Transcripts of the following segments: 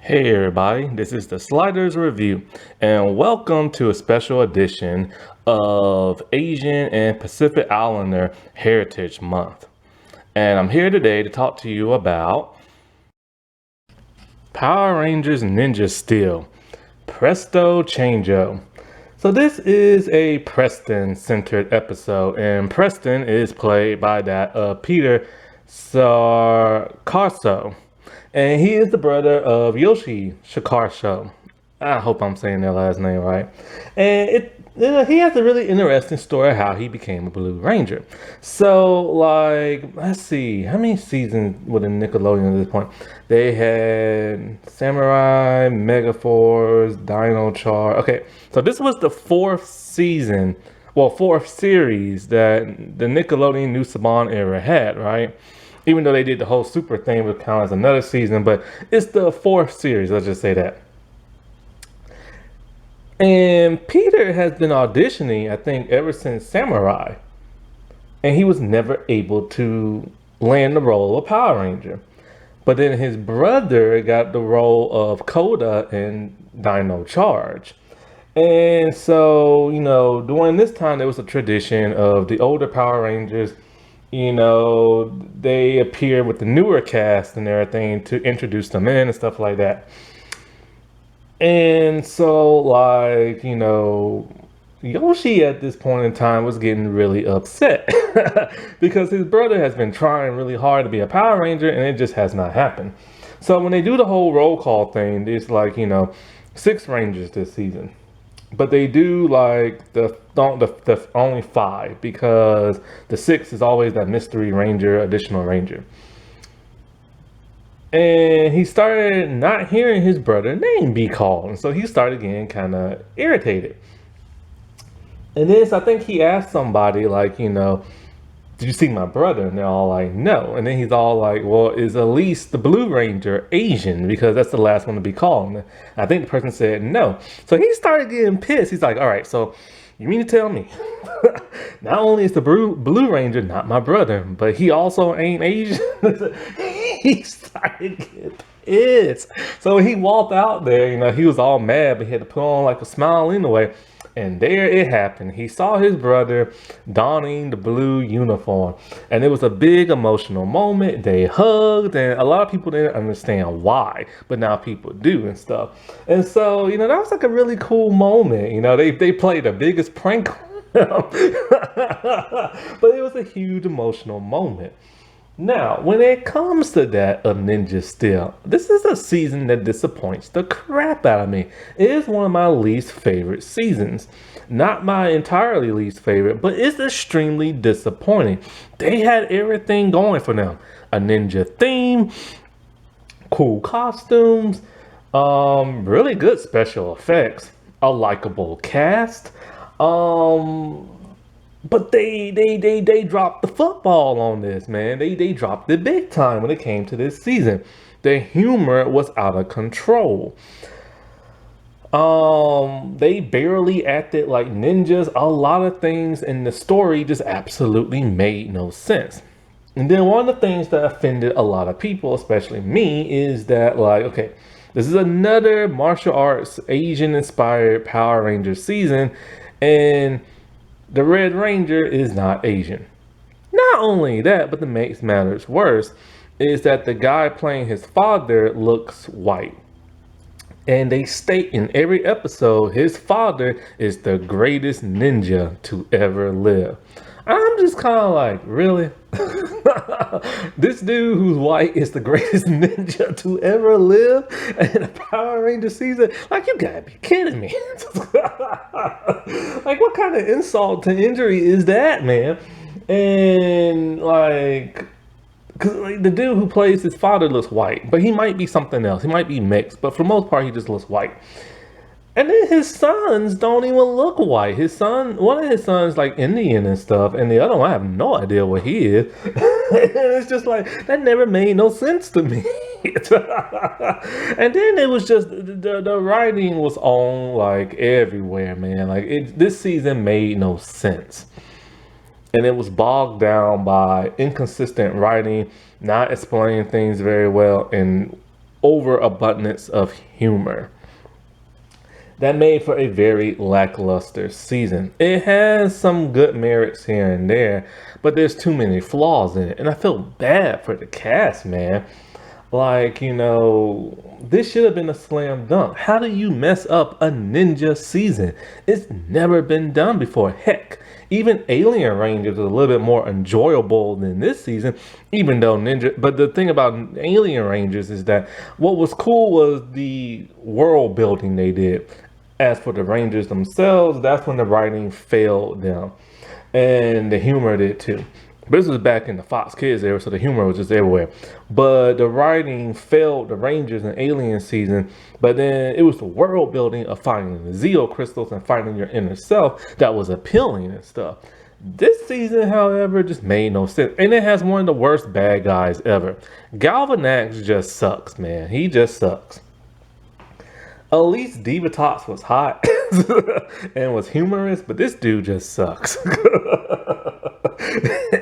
Hey everybody, this is the Sliders Review, and welcome to a special edition of Asian and Pacific Islander Heritage Month. And I'm here today to talk to you about Power Rangers Ninja Steel, Presto Changeo. So this is a Preston-centered episode, and Preston is played by that Peter Sarcarso. And he is the brother of Yoshi Shikarsho. I hope I'm saying their last name right. And he has a really interesting story of how he became a Blue Ranger. So, like, let's see, how many seasons with a Nickelodeon at this point? They had Samurai, Megaforce, Dino Char. Okay, so this was the fourth season, fourth series that the Nickelodeon New Saban era had, right? Even though they did the whole super thing, would count as another season, but it's the fourth series, let's just say that. And Peter has been auditioning, I think, ever since Samurai. And he was never able to land the role of Power Ranger. But then his brother got the role of Koda in Dino Charge. And so, during this time, there was a tradition of the older Power Rangers, they appear with the newer cast and everything to introduce them in and stuff like that. And so, like, Yoshi at this point in time was getting really upset because his brother has been trying really hard to be a Power Ranger and it just has not happened. So when they do the whole roll call thing, it's like, 6 Rangers this season. But they do like the only 5 because the 6 is always that mystery ranger, additional ranger. And he started not hearing his brother's name be called. And so he started getting kind of irritated. And then so I think he asked somebody like, did you see my brother? And they're all like, no. And then he's all like, well, is Elise the Blue Ranger Asian? Because that's the last one to be called. And I think the person said no. So he started getting pissed. He's like, all right, so you mean to tell me not only is the Blue Ranger not my brother, but he also ain't Asian? He started getting pissed. So when he walked out there, he was all mad, but he had to put on like a smile anyway. And there it happened. He saw his brother donning the blue uniform. And it was a big emotional moment. They hugged, and a lot of people didn't understand why. But now people do and stuff. And so, that was like a really cool moment. They played the biggest prank on him. But it was a huge emotional moment. Now, when it comes to that of Ninja Steel, this is a season that disappoints the crap out of me. It is one of my least favorite seasons. Not my entirely least favorite, but it's extremely disappointing. They had everything going for them. A ninja theme, cool costumes, really good special effects, a likable cast, but they dropped the football on this, man. They dropped it big time when it came to this season. The humor was out of control. They barely acted like ninjas. A lot of things in the story just absolutely made no sense. And then one of the things that offended a lot of people, especially me, is that like, okay, this is another martial arts Asian inspired Power Rangers season, and the Red Ranger is not Asian. Not only that, but that makes matters worse is that the guy playing his father looks white. And they state in every episode his father is the greatest ninja to ever live. I'm just kind of like, really? This dude who's white is the greatest ninja to ever live in a Power Ranger season? Like, you gotta be kidding me. Like, what kind of insult to injury is that, man? And like, because like, the dude who plays his father looks white, but he might be something else. He might be mixed, but for the most part, he just looks white. And then his sons don't even look white. One of his sons like Indian and stuff, and the other one, I have no idea what he is. It's just like, that never made no sense to me. And then it was just, the writing was on like everywhere, man. Like this season made no sense. And it was bogged down by inconsistent writing, not explaining things very well, and overabundance of humor that made for a very lackluster season. It has some good merits here and there, but there's too many flaws in it. And I feel bad for the cast, man. Like, this should have been a slam dunk. How do you mess up a ninja season? It's never been done before. Heck, even Alien Rangers is a little bit more enjoyable than this season, even though Ninja. But the thing about Alien Rangers is that what was cool was the world building they did. As for the Rangers themselves, that's when the writing failed them. And the humor did too. But this was back in the Fox Kids era, so the humor was just everywhere. But the writing failed the Rangers and Alien season. But then it was the world building of finding the Zeo crystals and finding your inner self that was appealing and stuff. This season, however, just made no sense. And it has one of the worst bad guys ever. Galvanax just sucks, man. He just sucks. At least Divatox was hot and was humorous, but this dude just sucks.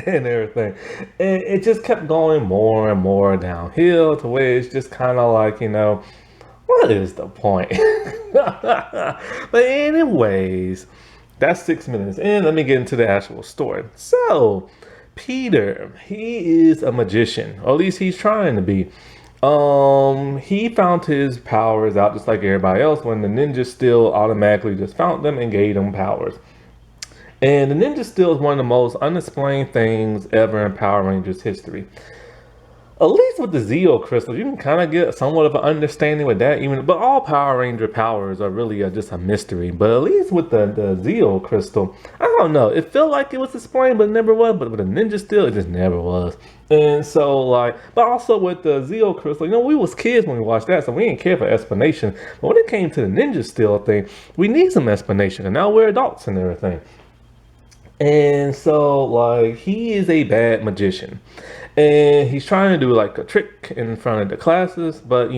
And everything. And it just kept going more and more downhill to where it's just kind of like, what is the point? But anyways, that's 6 minutes in. Let me get into the actual story. So, Peter, he is a magician, or at least he's trying to be. He found his powers out just like everybody else when the ninja still automatically just found them and gave them powers. And the ninja steel is one of the most unexplained things ever in Power Rangers history. At least with the Zeo crystals, you can kind of get somewhat of an understanding with that. But all Power Ranger powers are really just a mystery. But at least with the Zeo crystal, I don't know. It felt like it was explained, but it never was. But with the ninja steel, it just never was. And so, but also with the Zeo crystal, we was kids when we watched that, so we didn't care for explanation. But when it came to the ninja steel thing, we need some explanation. And now we're adults and everything. And so, he is a bad magician. And he's trying to do, a trick in front of the classes. But,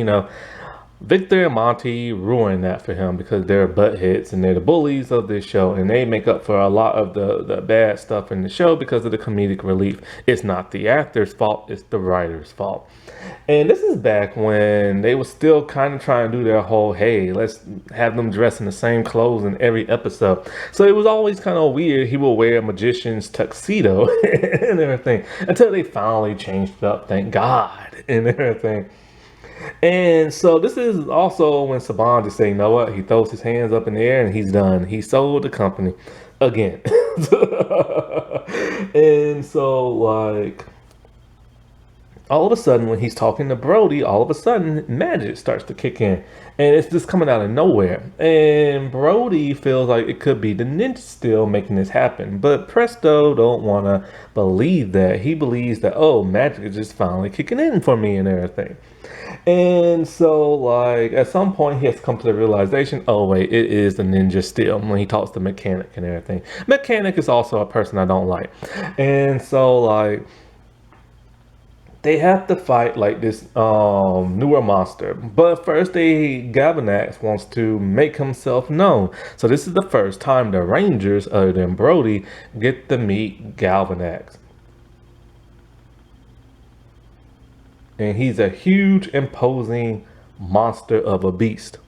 Victor and Monty ruined that for him because they're buttheads and they're the bullies of this show. And they make up for a lot of the bad stuff in the show because of the comedic relief. It's not the actor's fault. It's the writer's fault. And this is back when they were still kind of trying to do their whole, hey, let's have them dress in the same clothes in every episode. So it was always kind of weird. He will wear a magician's tuxedo and everything until they finally changed it up, thank God, and everything. And so this is also when Saban just say, you know what? He throws his hands up in the air and he's done. He sold the company again. And so, all of a sudden, when he's talking to Brody, all of a sudden, magic starts to kick in. And it's just coming out of nowhere. And Brody feels like it could be the ninja still making this happen. But Presto don't want to believe that. He believes that, magic is just finally kicking in for me and everything. And so, at some point, he has come to the realization, oh, wait, it is the ninja still when he talks to Mechanic and everything. Mechanic is also a person I don't like. And so, they have to fight this newer monster. But first Galvanax wants to make himself known. So this is the first time the Rangers, other than Brody, get to meet Galvanax. And he's a huge, imposing monster of a beast.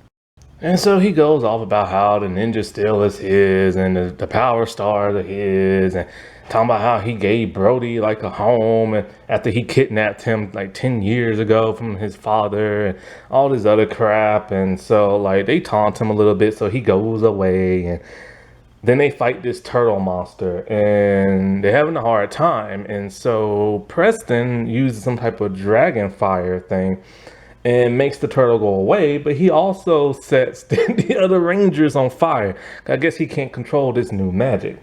And so he goes off about how the ninja steel is his and the power stars are his, and talking about how he gave Brody a home and after he kidnapped him 10 years ago from his father and all this other crap. And so they taunt him a little bit, so he goes away, and then they fight this turtle monster and they're having a hard time. And so Preston uses some type of dragon fire thing and makes the turtle go away, but he also sets the other Rangers on fire. I guess he can't control this new magic.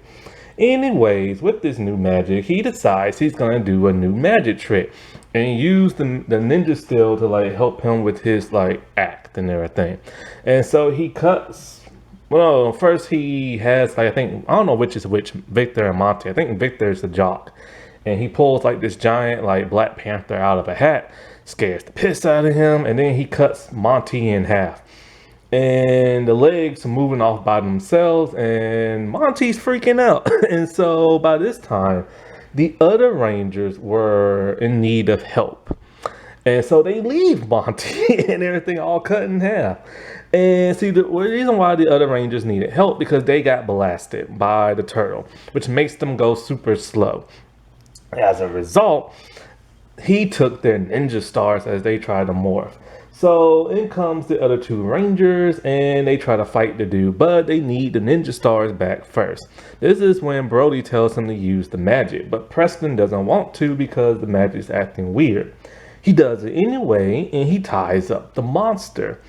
Anyways, with this new magic, he decides he's going to do a new magic trick and use the ninja steel to help him with his act and everything. And so he cuts, first he has I don't know which is which, Victor and Monty. I think Victor is the jock. And he pulls this giant Black Panther out of a hat, scares the piss out of him, and then he cuts Monty in half. And the legs are moving off by themselves, and Monty's freaking out. And so by this time, the other Rangers were in need of help. And so they leave Monty and everything all cut in half. And see, the reason why the other Rangers needed help because they got blasted by the turtle, which makes them go super slow. As a result, he took their ninja stars as they tried to morph. So in comes the other two Rangers and they try to fight the dude, but they need the ninja stars back first. This is when Brody tells him to use the magic, but Preston doesn't want to because the magic's acting weird. He does it anyway and he ties up the monster.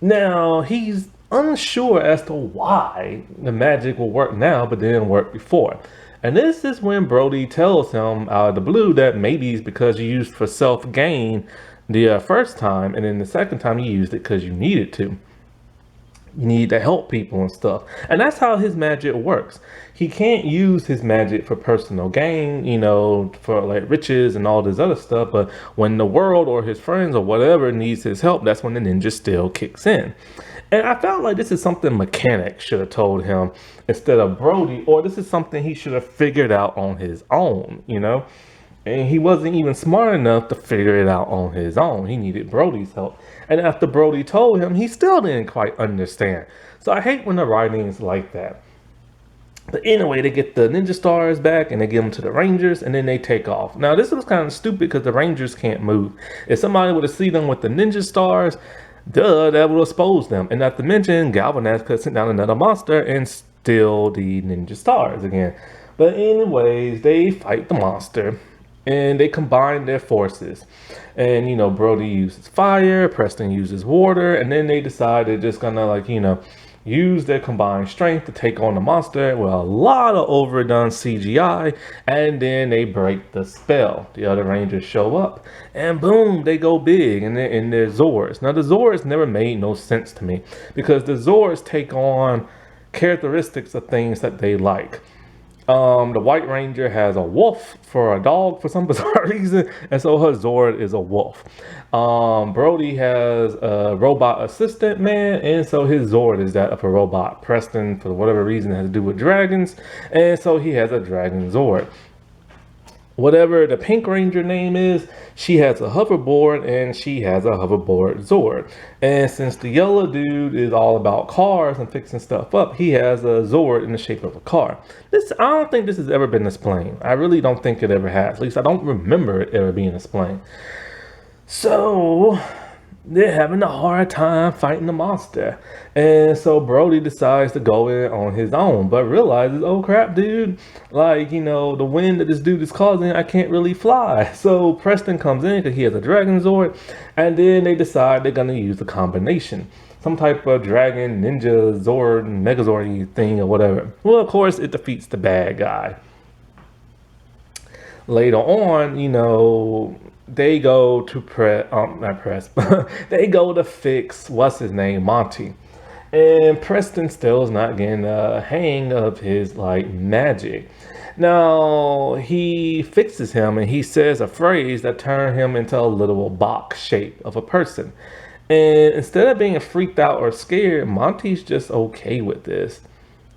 Now he's unsure as to why the magic will work now but didn't work before. And this is when Brody tells him out of the blue that maybe it's because you used for self-gain the first time, and then the second time you used it because you needed to. You need to help people and stuff. And that's how his magic works. He can't use his magic for personal gain, you know, for like riches and all this other stuff. But when the world or his friends or whatever needs his help, that's when the ninja still kicks in. And I felt like this is something Mechanic should have told him instead of Brody, or this is something he should have figured out on his own, you know? And he wasn't even smart enough to figure it out on his own. He needed Brody's help. And after Brody told him, he still didn't quite understand. So I hate when the writing is like that. But anyway, they get the ninja stars back and they give them to the Rangers and then they take off. Now this was kind of stupid because the Rangers can't move. If somebody would have seen them with the ninja stars, that would expose them. And not to mention, Galvanax could sit down another monster and steal the ninja stars again. But anyways, they fight the monster. And they combine their forces. And, you know, Brody uses fire, Preston uses water, and then they decide they're just gonna, like, you know, use their combined strength to take on the monster with a lot of overdone CGI, and then they break the spell. The other Rangers show up, and boom, they go big in their Zords. Now, the Zords never made no sense to me, because the Zords take on characteristics of things that they like. The White Ranger has a wolf for a dog for some bizarre reason, and so her Zord is a wolf. Brody has a robot assistant man, and so his Zord is that of a robot. Preston, for whatever reason, has to do with dragons, and so he has a dragon Zord. Whatever the Pink Ranger name is, she has a hoverboard and she has a hoverboard Zord. And since the yellow dude is all about cars and fixing stuff up, he has a Zord in the shape of a car. I don't think this has ever been explained. I really don't think it ever has. At least I don't remember it ever being explained. So they're having a hard time fighting the monster. And so Brody decides to go in on his own, but realizes, oh crap, dude, like, you know, the wind that this dude is causing, I can't really fly. So Preston comes in because he has a dragon Zord, and then they decide they're going to use a combination. Some type of dragon, ninja, Zord, Megazord thing or whatever. Well, of course, it defeats the bad guy. Later on, you know, they go to they go to fix, what's his name, Monty. And Preston still is not getting a hang of his, like, magic. Now, he fixes him and he says a phrase that turns him into a literal box shape of a person. And instead of being freaked out or scared, Monty's just okay with this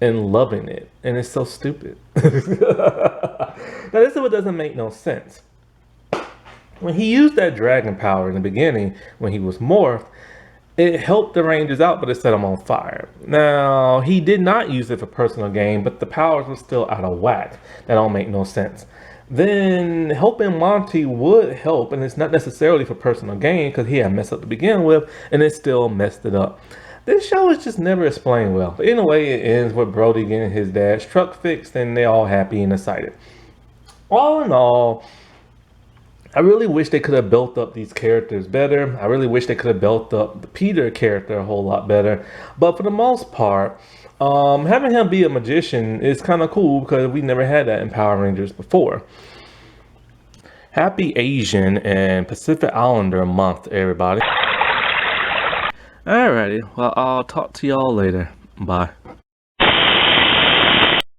and loving it. And it's so stupid. Now, this is what doesn't make no sense. When he used that dragon power in the beginning, when he was morphed, it helped the Rangers out, but it set them on fire. Now, he did not use it for personal gain, but the powers were still out of whack. That don't make no sense. Then helping Monty would help, and it's not necessarily for personal gain because he had messed up to begin with, and it still messed it up. This show is just never explained well. But anyway, it ends with Brody getting his dad's truck fixed, and they're all happy and excited. All in all, I really wish they could have built up these characters better. I really wish they could have built up the Peter character a whole lot better. But for the most part, having him be a magician is kind of cool because we never had that in Power Rangers before. Happy Asian and Pacific Islander month, everybody. Alrighty, well, I'll talk to y'all later. Bye.